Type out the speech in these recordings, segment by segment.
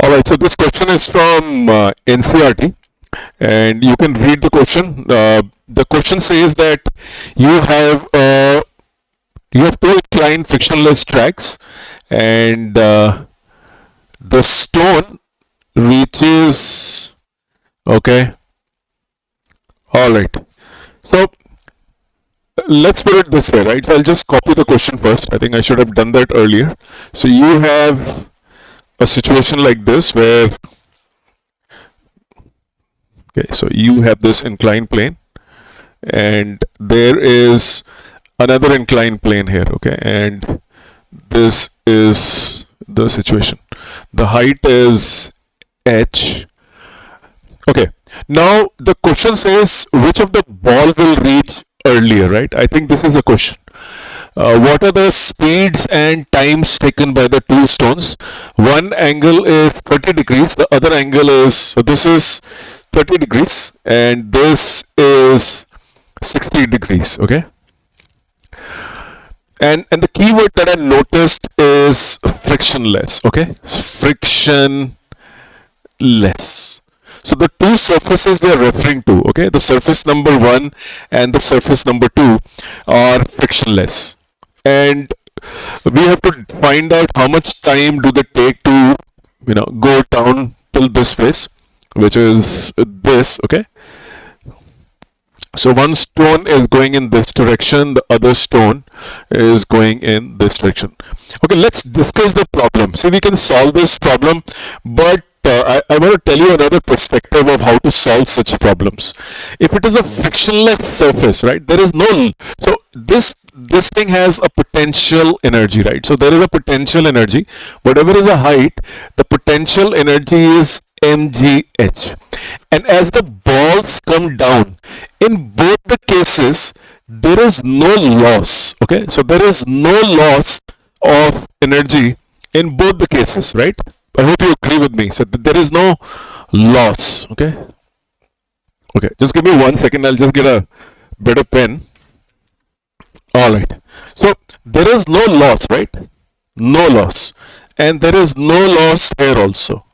All right, so this question is from NCRT, and you can read the question. The question says that you have uh, you have two inclined frictionless tracks, and the stone reaches. Okay, all right. So let's put it this way, right? So I'll just copy the question first. I think I should have done that earlier. So you have a situation like this where, okay, so you have this inclined plane and there is another inclined plane here, okay, and this is the situation. The height is h. Okay, now the question says which of the ball will reach earlier, right? I think this is a question. What are the speeds and times taken by the two stones? One angle is 30 degrees, the other angle is, so this is 30 degrees and this is 60 degrees, okay? And the keyword that I noticed is frictionless, okay? Frictionless. So the two surfaces we are referring to, okay, the surface number 1 and the surface number 2 are frictionless. And we have to find out how much time do they take to, go down till this place, which is this, okay? So one stone is going in this direction, the other stone is going in this direction. Okay, let's discuss the problem. See, we can solve this problem, but I want to tell you another perspective of how to solve such problems. If it is a frictionless surface, right, there is no, so this thing has a potential energy, right? So there is a potential energy. Whatever is the height, the potential energy is mgh. And as the balls come down, in both the cases, there is no loss. Okay, so there is no loss of energy in both the cases, right? I hope you agree with me. So there is no loss. Okay. Okay, just give me 1 second. I'll just get a better pen. All right. So there is no loss, right? No loss, and there is no loss here also.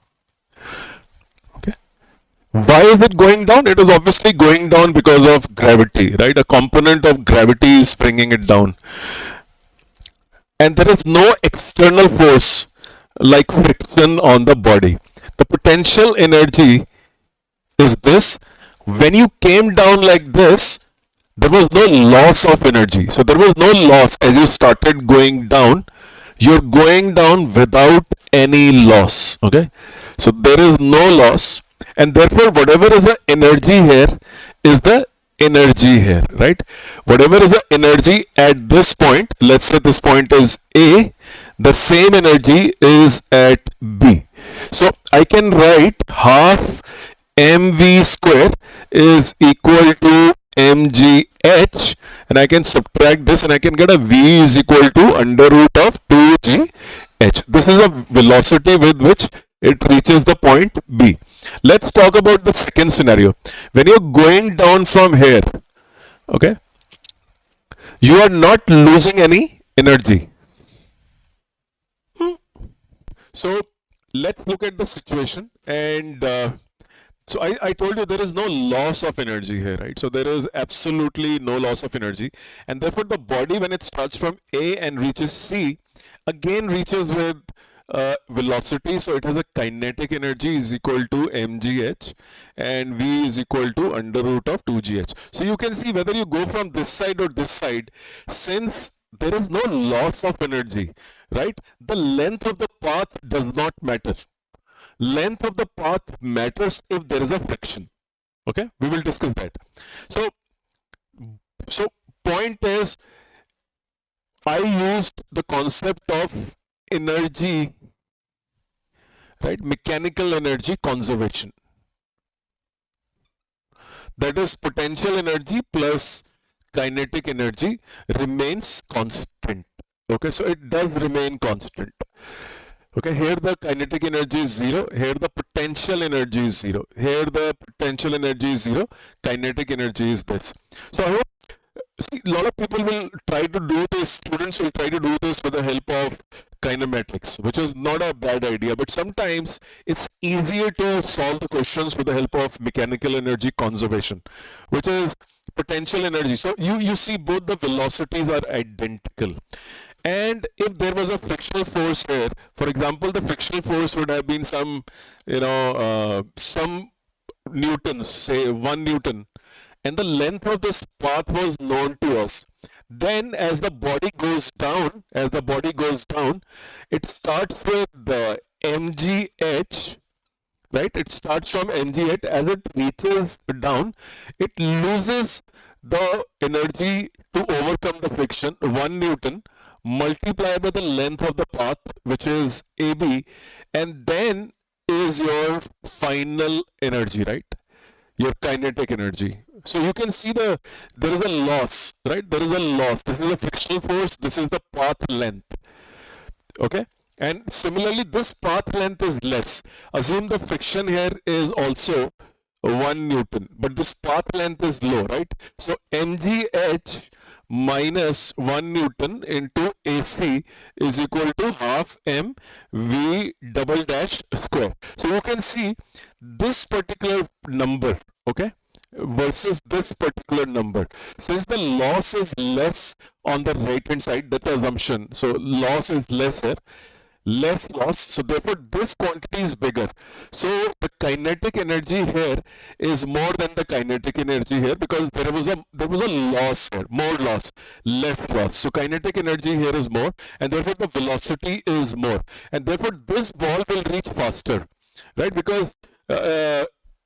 Okay. Why is it going down? It is obviously going down because of gravity, right? A component of gravity is bringing it down, and there is no external force like friction on the body. The potential energy is this. When you came down like this, there was no loss of energy. So there was no loss as you started going down. You're going down without any loss. Okay, so there is no loss, and therefore whatever is the energy here is the energy here, right? Whatever is the energy at this point, let's say this point is A, the same energy is at B. So I can write half mv square is equal to mgh, and I can subtract this and I can get a v is equal to under root of 2gh. This is a velocity with which it reaches the point B. Let's talk about the second scenario. When you're going down from here, okay, you are not losing any energy. So let's look at the situation, and so I told you there is no loss of energy here, right? So there is absolutely no loss of energy, and therefore the body, when it starts from A and reaches C, again reaches with velocity. So it has a kinetic energy is equal to mgh, and v is equal to under root of 2gh. So you can see whether you go from this side or this side, since there is no loss of energy, right? The length of the path does not matter. Length of the path matters if there is a friction. Okay, we will discuss that. So point is, I used the concept of energy, right? Mechanical energy conservation. That is, potential energy plus kinetic energy remains constant. Okay, so it does remain constant. Okay, here the kinetic energy is 0, here the potential energy is 0, here the potential energy is 0, kinetic energy is this. So I hope, see, a lot of people will try to do this, students will try to do this with the help of kinematics, which is not a bad idea, but sometimes it's easier to solve the questions with the help of mechanical energy conservation, which is potential energy. So you see both the velocities are identical. And if there was a frictional force here, for example, the frictional force would have been some, some newtons, say 1 Newton, and the length of this path was known to us. Then as the body goes down, it starts with the mgh, right? It starts from mgh. As it reaches down, it loses the energy to overcome the friction, 1 Newton, multiplied by the length of the path, which is AB, and then is your final energy, right? Your kinetic energy. So you can see there is a loss, right? There is a loss. This is a frictional force. This is the path length. Okay. And similarly, this path length is less. Assume the friction here is also 1 Newton, but this path length is low, right? So mgh minus 1 Newton into AC is equal to half mv double dash square. So you can see this particular number, okay, versus this particular number. Since the loss is less on the right hand side, that's the assumption. So loss is less here, less loss, so therefore this quantity is bigger. So the kinetic energy here is more than the kinetic energy here, because there was a loss here, more loss, less loss. So kinetic energy here is more, and therefore the velocity is more, and therefore this ball will reach faster, right? Because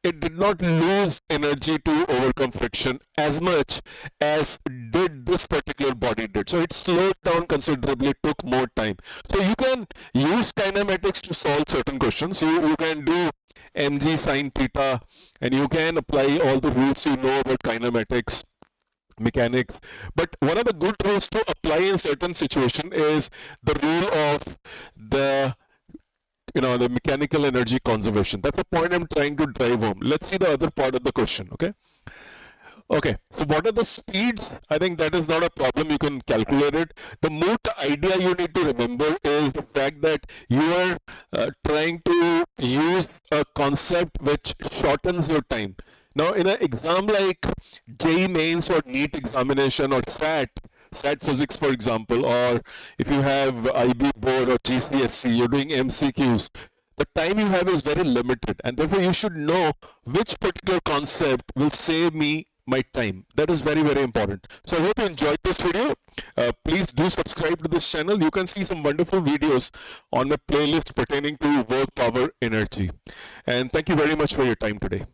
it did not lose energy to overcome friction as much as did this particular body did. So it slowed down considerably, took more time. So you can use kinematics to solve certain questions. You can do mg sine theta, and you can apply all the rules you know about kinematics, mechanics. But one of the good rules to apply in certain situation is the rule of the the mechanical energy conservation. That's the point I'm trying to drive home. Let's see the other part of the question, okay? Okay, so what are the speeds? I think that is not a problem. You can calculate it. The moot idea you need to remember is the fact that you are trying to use a concept which shortens your time. Now, in an exam like JEE Mains or NEET examination or SAT physics, for example, or if you have IB board or GCSE, you're doing MCQs, the time you have is very limited, and therefore you should know which particular concept will save me my time. That is very, very important. So I hope you enjoyed this video. Please do subscribe to this channel. You can see some wonderful videos on my playlist pertaining to work, power, energy. And thank you very much for your time today.